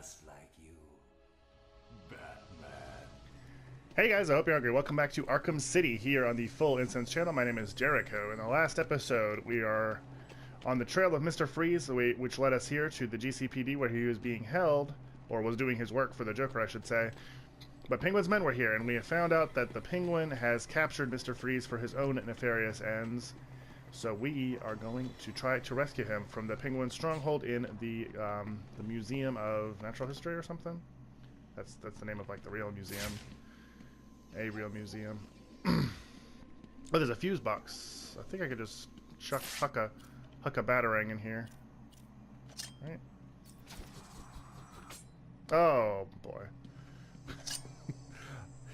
Just like you, Batman. Hey guys, I hope you're hungry. Welcome back to Arkham City here on the Full Incense channel. My name is Jericho. In the last episode, we are on the trail of Mr. Freeze, which led us here to the GCPD where he was being held, or was doing his work for the Joker, I should say. But Penguin's men were here, and we have found out that the Penguin has captured Mr. Freeze for his own nefarious ends. So we are going to try to rescue him from the Penguin stronghold in the Museum of Natural History or something. That's the name of like the real museum. A real museum. Oh, there's a fuse box. I think I could just huck a batarang in here. Right. Oh boy.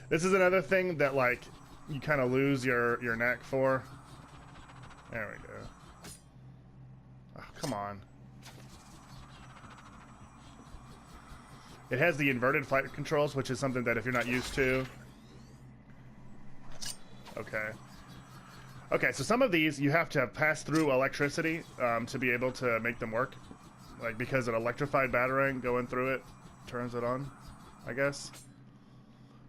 This is another thing that like you kind of lose your knack for. There we go. Oh, come on. It has the inverted flight controls, which is something that if you're not used to. Okay. Okay, so some of these you have to have passed through electricity to be able to make them work. Like, because an electrified batarang going through it turns it on, I guess.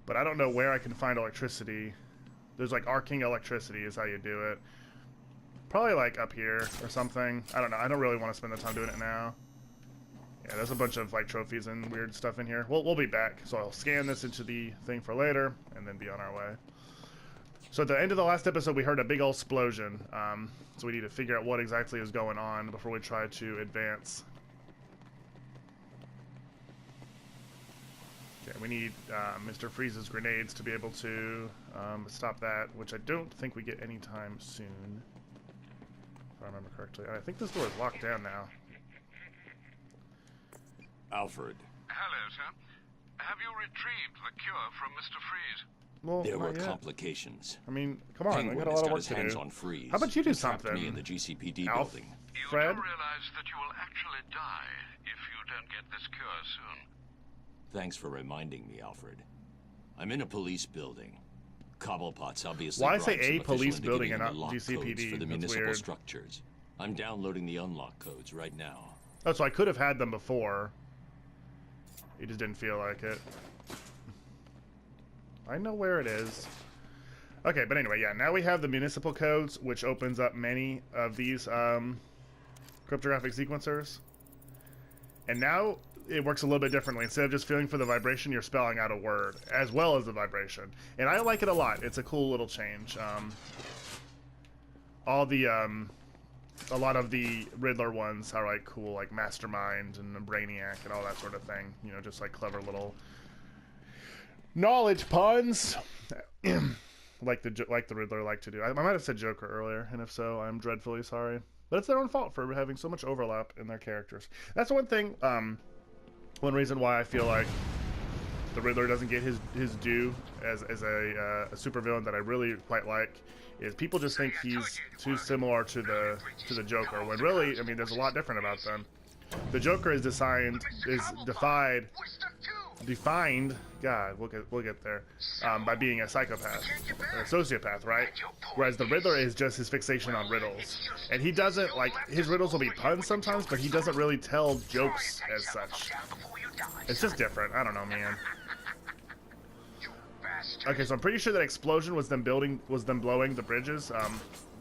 But I don't know where I can find electricity. There's like arcing electricity is how you do it. Probably like up here or something. I don't know. I don't really want to spend the time doing it now. Yeah, there's a bunch of like trophies and weird stuff in here. We'll be back. So I'll scan this into the thing for later and then be on our way. So at the end of the last episode, we heard a big old explosion. So we need to figure out what exactly is going on before we try to advance. Okay, we need Mr. Freeze's grenades to be able to stop that, which I don't think we get anytime soon. If I remember correctly. I think this door is locked down now. Alfred. Hello, sir. Have you retrieved the cure from Mr. Freeze? Well, There were not yet. complications. I mean, come on, Penguin we got a has lot of got work his to hands do. on Freeze. How about you do and trapped something? me in the GCPD Alf? You Fred? do realize that you will actually die if you don't get this cure soon. Thanks for reminding me, Alfred. I'm in a police building. Cobblepot's obviously Why brought say some a official police into building giving and the not lock GCPD? codes for the That's municipal weird. structures. I'm downloading the unlock codes right now. Oh, so I could have had them before. It just didn't feel like it. I know where it is. Okay, but anyway, yeah, now we have the municipal codes, which opens up many of these cryptographic sequencers. And now it works a little bit differently. Instead of just feeling for the vibration, you're spelling out a word, as well as the vibration. And I like it a lot. It's a cool little change. A lot of the Riddler ones are like cool, like Mastermind and Brainiac and all that sort of thing. You know, just like clever little knowledge puns. like the Riddler like to do. I might have said Joker earlier, and if so, I'm dreadfully sorry. But it's their own fault for having so much overlap in their characters. That's one thing, one reason why I feel like the Riddler doesn't get his due as a supervillain that I really quite like, is people just think he's too similar to the Joker, when really, I mean, there's a lot different about them. The Joker is defined, God, we'll get there, by being a psychopath, or a sociopath, right? Whereas the Riddler is just his fixation on riddles. And he doesn't, like, his riddles will be puns sometimes, but he doesn't really tell jokes as such. It's just different, I don't know, man. Okay, so I'm pretty sure that explosion was them blowing the bridges.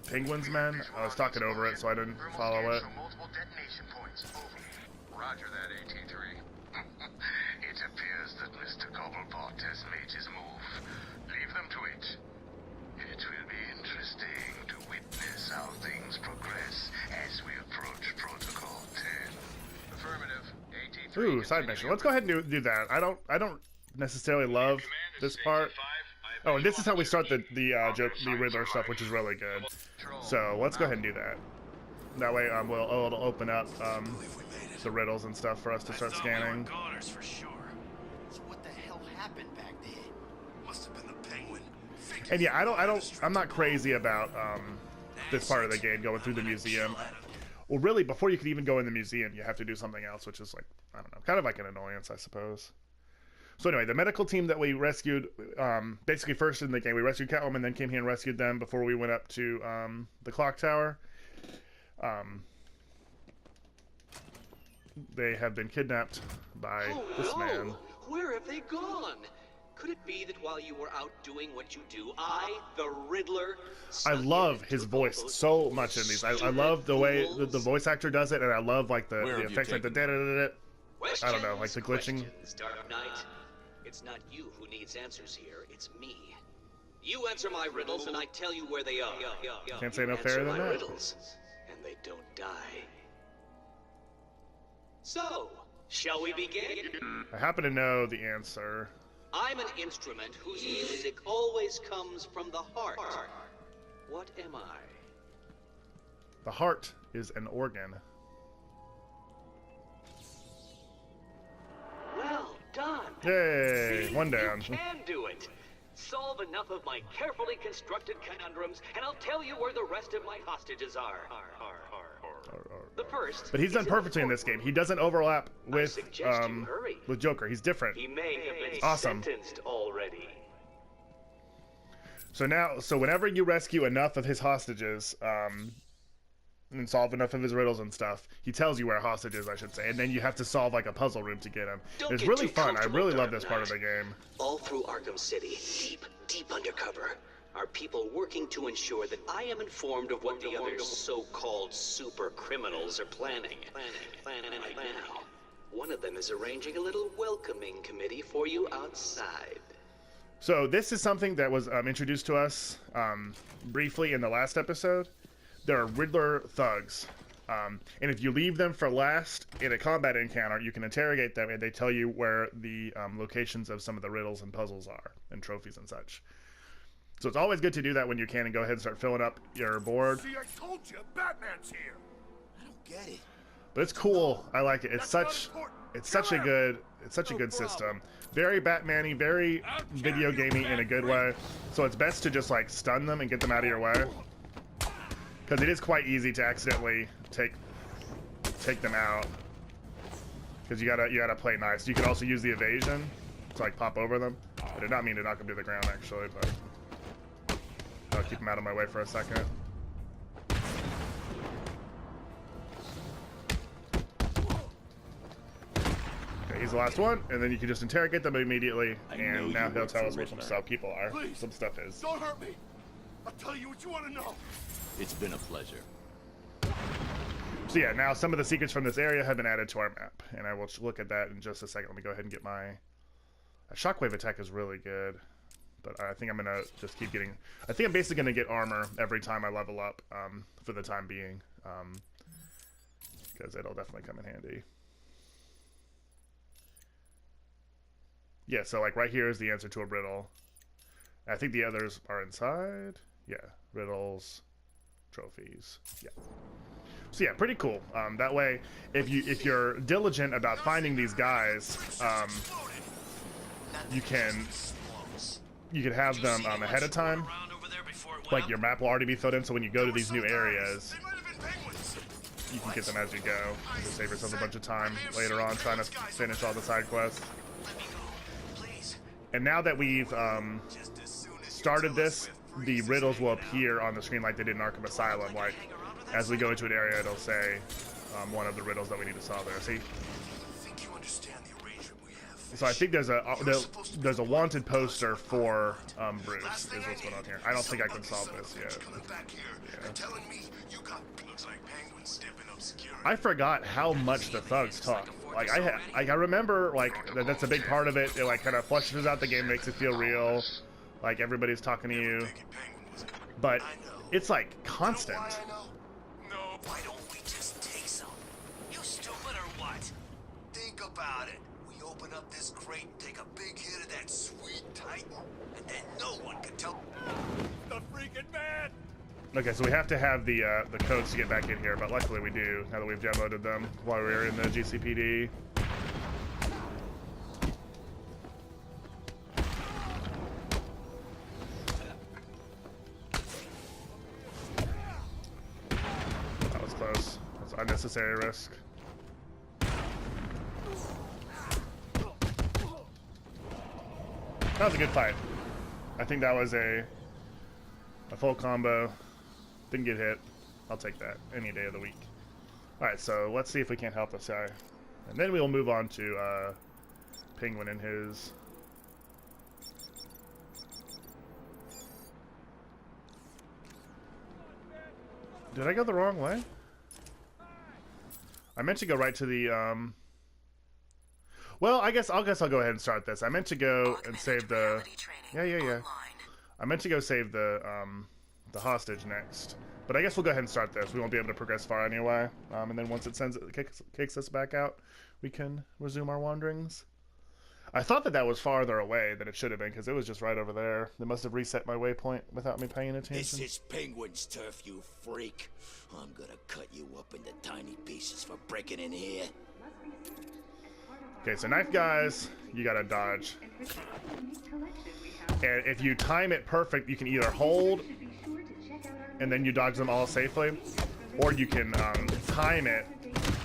Penguin's men, I was talking over it, so I didn't follow it. Roger that, AT3. It appears that Mr. Cobblepot has made his move. Leave them to it. It will be interesting to witness how things progress as we approach Protocol 10. Affirmative. AT3. Ooh, side mission. Let's go ahead and do that. I don't necessarily love this part. Oh, and this is how we start the Riddler stuff, which is really good. So let's go ahead and do that. That way, it'll open up the riddles and stuff for us to start scanning. For sure. So what the hell happened back there? Must have been the Penguin. And yeah, I'm not crazy about this part of the game, going through the museum. Well, really, before you can even go in the museum, you have to do something else, which is like, I don't know, kind of like an annoyance, I suppose. So anyway, the medical team that we rescued, basically first in the game, we rescued Catwoman, then came here and rescued them before we went up to the clock tower. They have been kidnapped by this man. Where have they gone? Could it be that while you were out doing what you do, I, the Riddler, I love his voice so much in these. I love the way the voice actor does it, and I love like the effects, like the da-da-da-da. I don't know, like the glitching. Dark Knight. It's not you who needs answers here, it's me. You answer my riddles and I tell you where they are. Can't say no fairer than that. Riddles, and they don't die. So, shall we begin? I happen to know the answer. I'm an instrument whose music always comes from the heart. What am I? The heart is an organ. Well done. Yay, See, one down. You can do it. Solve enough of my carefully constructed conundrums, and I'll tell you where the rest of my hostages are. The first. But he's done perfectly in this game. He doesn't overlap with hurry. with Joker. He's different. He may have been awesome. sentenced already. So whenever you rescue enough of his hostages, and solve enough of his riddles and stuff, he tells you where hostage is, I should say, and then you have to solve like a puzzle room to get him. It's really fun. I really love this part of the game. All through Arkham City, deep undercover, are people working to ensure that I am informed of what the other so-called super criminals are planning. Right now, one of them is arranging a little welcoming committee for you outside. So this is something that was introduced to us briefly in the last episode. There are Riddler thugs, and if you leave them for last in a combat encounter, you can interrogate them, and they tell you where the locations of some of the riddles and puzzles are, and trophies and such. So it's always good to do that when you can, and go ahead and start filling up your board. See, I told you, Batman's here. I don't get it. But it's cool. I like it. It's such a good system. Very Batman-y, very video gamey in a good way. So it's best to just like stun them and get them out of your way, because it is quite easy to accidentally take them out. Because you gotta play nice. You can also use the evasion to like pop over them. I did not mean to knock them to the ground actually, but I'll keep them out of my way for a second. Okay, he's the last one, and then you can just interrogate them immediately, and now he'll tell us where some stuff people are. Please, some stuff is. Don't hurt me. I'll tell you what you want to know. It's been a pleasure. So yeah, now some of the secrets from this area have been added to our map, and I will look at that in just a second. Let me go ahead and get my... A shockwave attack is really good, but I think I'm gonna just keep getting... I think I'm basically gonna get armor every time I level up, for the time being, because it'll definitely come in handy. Yeah, so like right here is the answer to a riddle. I think the others are inside. Yeah, riddles, trophies. Yeah. So yeah, pretty cool. That way, if you're diligent about finding these guys, you can have them ahead of time. Like your map will already be filled in, so when you go to these new areas, you can get them as you go. You can save yourself a bunch of time later on trying to finish all the side quests. And now that we've started this, the riddles will appear on the screen like they did in Arkham Asylum. Like, as we go into an area, it'll say one of the riddles that we need to solve there. See? So I think there's a wanted poster for Bruce, is what's going on here. I don't think I can solve this yet. Yeah. I forgot how much the thugs talk. Like I remember like that's a big part of it. It like kind of flushes out the game, makes it feel real. Like everybody's talking to you, but it's like constant. No, why don't we just take some? You stupid or what? Think about it. We open up this crate, take a big hit of that sweet Titan, and then no one can tell. The freaking man! Okay, so we have to have the codes to get back in here, but luckily we do, now that we've downloaded them while we were in the GCPD. That was close. That's unnecessary risk. That was a good fight. I think that was a full combo. Didn't get hit. I'll take that any day of the week. Alright, so let's see if we can't help this guy. And then we'll move on to Penguin and his... Did I go the wrong way? I meant to go right to the, Well, I guess I'll go ahead and start this. I meant to go and save the... Yeah. I meant to go save the hostage next. But I guess we'll go ahead and start this. We won't be able to progress far anyway. And then once it kicks us back out, we can resume our wanderings. I thought that was farther away than it should have been, because it was just right over there. They must have reset my waypoint without me paying attention. This is Penguin's turf, you freak. I'm gonna cut you up into tiny pieces for breaking in here. Okay, so knife guys, you gotta dodge. And if you time it perfect, you can either hold and then you dodge them all safely, or you can time it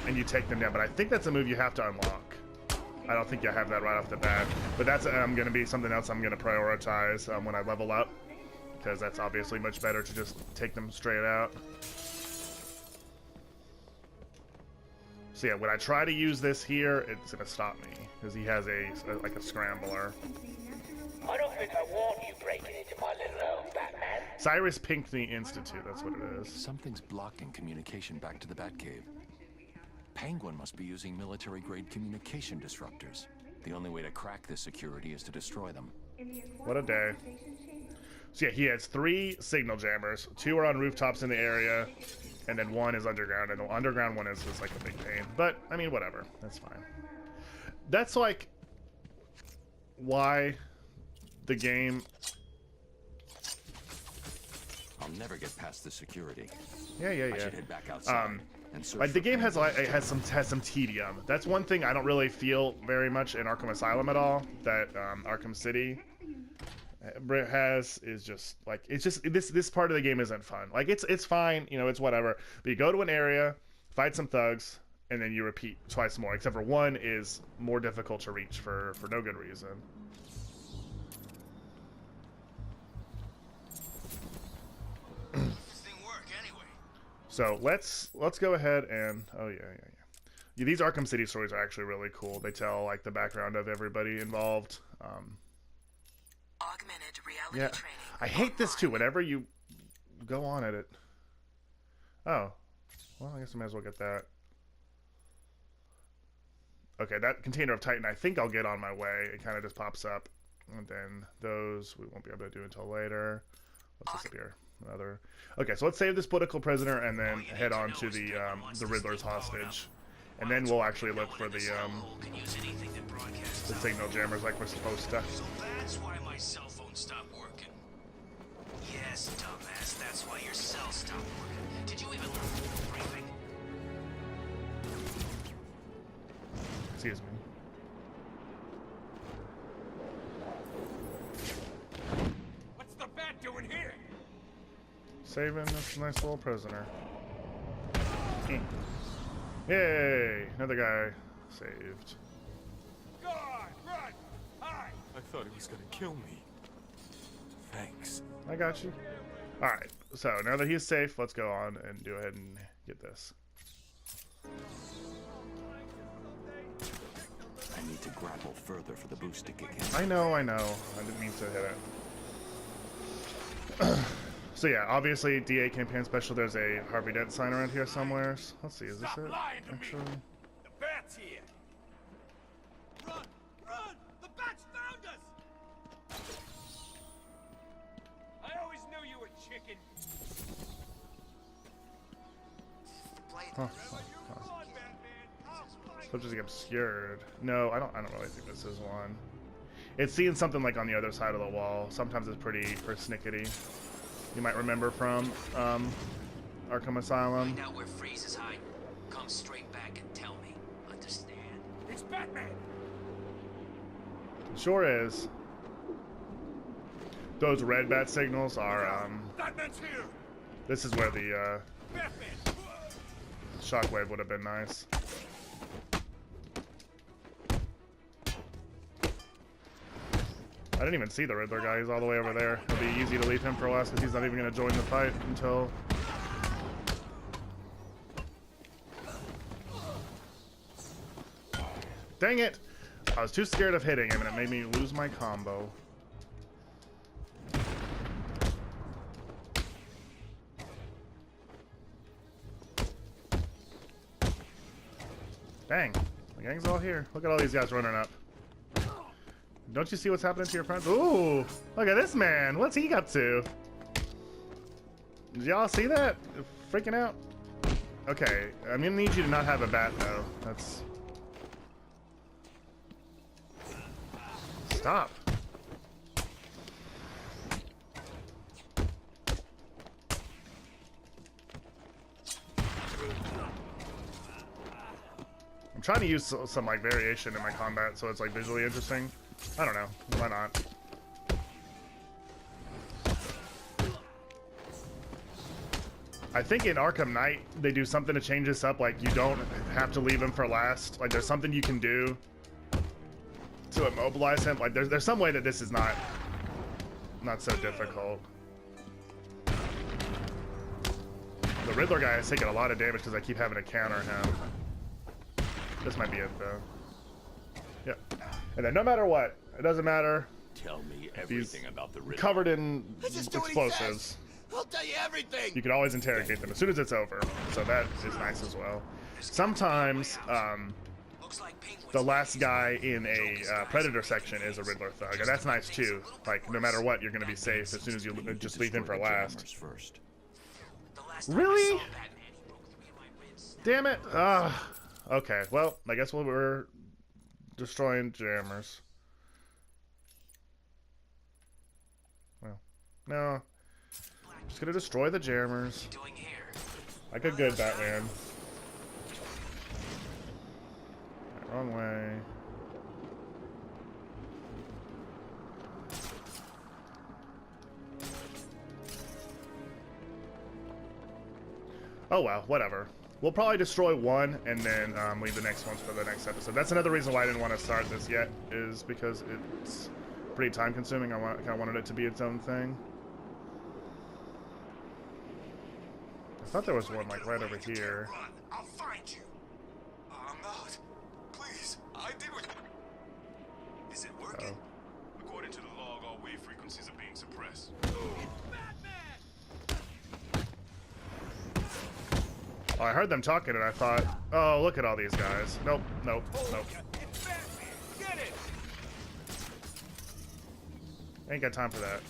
and you take them down. But I think that's a move you have to unlock. I don't think you have that right off the bat. But that's going to be something else I'm going to prioritize when I level up, because that's obviously much better to just take them straight out. So yeah, when I try to use this here, it's going to stop me, because he has like a scrambler. I don't think I want you breaking into my little home, Batman. Cyrus Pinckney Institute, that's what it is. Something's blocking communication back to the Batcave. Penguin must be using military-grade communication disruptors. The only way to crack this security is to destroy them. What a day. So yeah, he has 3 signal jammers. 2 are on rooftops in the area, and then 1 is underground. And the underground one is just like a big pain. But, I mean, whatever. That's fine. That's like why the game... I'll never get past the security. Yeah. I should head back outside. Like the game has some tedium. That's one thing I don't really feel very much in Arkham Asylum at all. That Arkham City has is just like this part of the game isn't fun. Like it's fine, you know, it's whatever. But you go to an area, fight some thugs, and then you repeat twice more. Except for one is more difficult to reach for no good reason. So let's go ahead and yeah, these Arkham City stories are actually really cool. They tell like the background of everybody involved. Augmented reality Yeah, training. I hate this too. Whenever you go on at it. Oh, well, I guess I might as well get that. Okay, that container of Titan, I think I'll get on my way. It kind of just pops up, and then those we won't be able to do until later. What's this up here? Another. Okay, so let's save this political prisoner and then head on to the Riddler's hostage, and then we'll actually look for the signal jammers like we're supposed to. So that's why my cell phone stopped working. Yes, dumbass, that's why your cell stopped working. Did you even listen to the briefing? Excuse me. What's the bat doing here? Saving this nice little prisoner. Yay! Another guy saved. God, run! Hi! I thought he was gonna kill me. Thanks. I got you. Alright, so now that he's safe, let's go on and go ahead and get this. I need to grapple further for the boost to kick in. I know. I didn't mean to hit it. So yeah, obviously DA campaign special. There's a Harvey Dent sign around here somewhere. Let's see, is this it? Actually, The bat's here! Run! Run! The bat's found us! I always knew you were chicken. huh. Subject obscured. No, I don't really think this is one. It's seeing something like on the other side of the wall. Sometimes it's pretty persnickety. You might remember from Arkham Asylum. Find out where Freeze is hiding. Come straight back and tell me. Understand? It's Batman! Sure is. Those red bat signals are Batman's here! this is where the Batman! shockwave would have been nice. I didn't even see the Riddler guy. He's all the way over there. It'll be easy to leave him for a while because he's not even going to join the fight until... Dang it! I was too scared of hitting him, and it made me lose my combo. Dang, the gang's all here. Look at all these guys running up. Don't you see what's happening to your friends? Ooh, look at this man. What's he up to? Did y'all see that? Freaking out. Okay, I'm gonna need you to not have a bat though. That's... Stop. I'm trying to use some like variation in my combat so it's like visually interesting. I don't know. Why not? I think in Arkham Knight they do something to change this up. Like you don't have to leave him for last. Like there's something you can do to immobilize him. Like there's some way that this is not so difficult. The Riddler guy is taking a lot of damage because I keep having to counter him. This might be it though. Yep. And then no matter what, it doesn't matter. Tell me everything about the riddle. Covered in explosives. I'll tell you everything. You can always interrogate them as soon as it's over. So that is nice as well. Sometimes the last guy in a Predator section is a Riddler thug, and that's nice too. Like no matter what, you're going to be safe as soon as you just leave him for last. Really? Damn it! Okay, well, I guess we're destroying jammers. Well, no. Just gonna destroy the jammers. Like a good Batman. Wrong way. Oh well, whatever. We'll probably destroy one and then leave the next ones for the next episode. That's another reason why I didn't want to start this yet, is because it's pretty time consuming. I kind of wanted it to be its own thing. I thought there was one like right over here. I'll find you. I'm not. Please, I did what... Is it working? According to the log, all wave frequencies are being suppressed. Oh, I heard them talking and I thought, oh, look at all these guys. Nope, nope, nope. It's Batman! Get it! Ain't got time for that.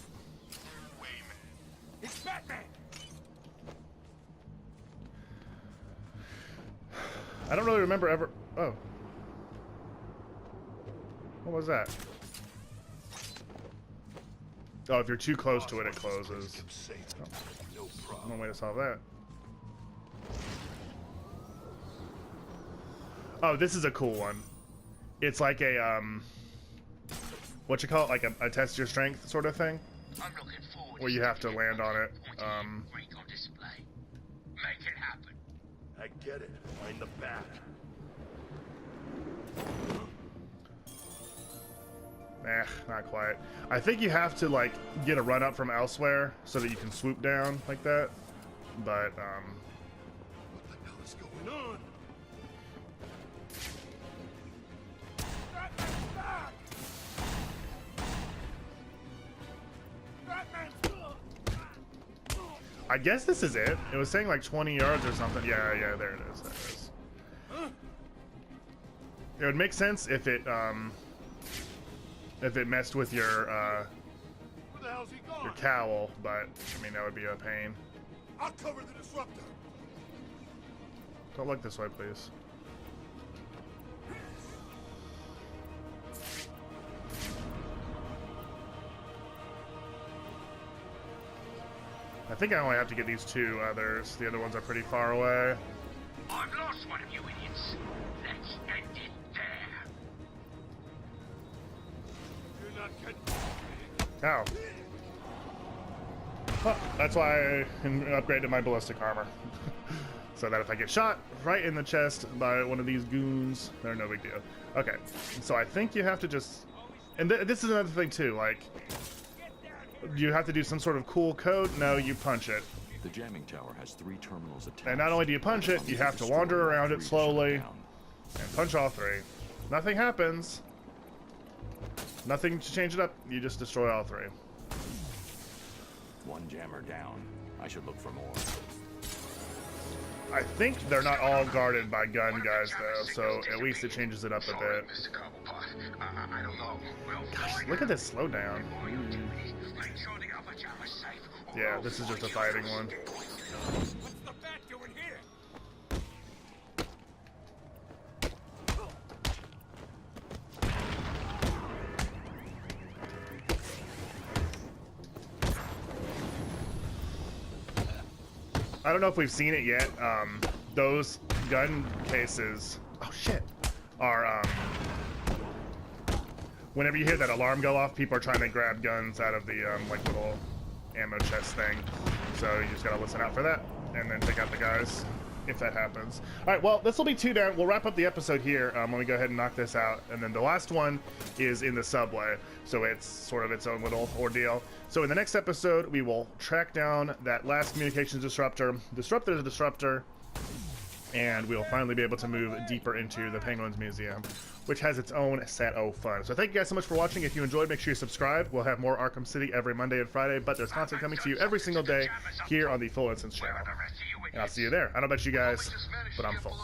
It's Batman! I don't really remember ever... Oh. What was that? Oh, if you're too close to it, it closes. Oh. One way to solve that. Oh, this is a cool one. It's like a, what you call it? Like a test your strength sort of thing? I'm looking forward Where you have to land on it. Greek on display. Make it happen. I get it. Find the bat. Nah, not quite. I think you have to, like, get a run up from elsewhere so that you can swoop down like that. But, What the hell is going on? I guess this is it. It was saying like 20 yards or something. Yeah, yeah, there it is. There it is. It would make sense if it messed with your Where the hell's he gone? cowl, but I mean that would be a pain. I'll cover the disruptor. Don't look this way, please. I think I only have to get these two others. The other ones are pretty far away. I've lost one of you idiots. Let's end it there. You're not getting... Ow. Well, that's why I upgraded my ballistic armor. So that if I get shot right in the chest by one of these goons, they're no big deal. Okay, so I think you have to just... And this is another thing too, like... Do you have to do some sort of cool code? No, you punch it. The jamming tower has 3 terminals attached. And not only do you punch it, you have to wander around it slowly and punch all 3. Nothing happens. Nothing to change it up. You just destroy all three. One jammer down. I should look for more. I think they're not all guarded by gun guys though, so at least it changes it up a bit. Mr. Cobblepot. I don't know. Gosh, look at this slowdown. Yeah, this is just a fighting one. What's the bat doing here? I don't know if we've seen it yet. Those gun cases, oh shit, are whenever you hear that alarm go off, people are trying to grab guns out of the like little ammo chest thing. So you just gotta listen out for that, and then take out the guys if that happens. All right, well, this will be 2 down. We'll wrap up the episode here when we go ahead and knock this out, and then the last one is in the subway, so it's sort of its own little ordeal. So in the next episode, we will track down that last communications disruptor, disrupt the disruptor, and we'll finally be able to move deeper into the Penguins Museum, which has its own set of fun. So thank you guys so much for watching. If you enjoyed, make sure you subscribe. We'll have more Arkham City every Monday and Friday, but there's content coming to you every single day here on the Full Instance channel. And I'll see you there. I don't know about you guys, but I'm full.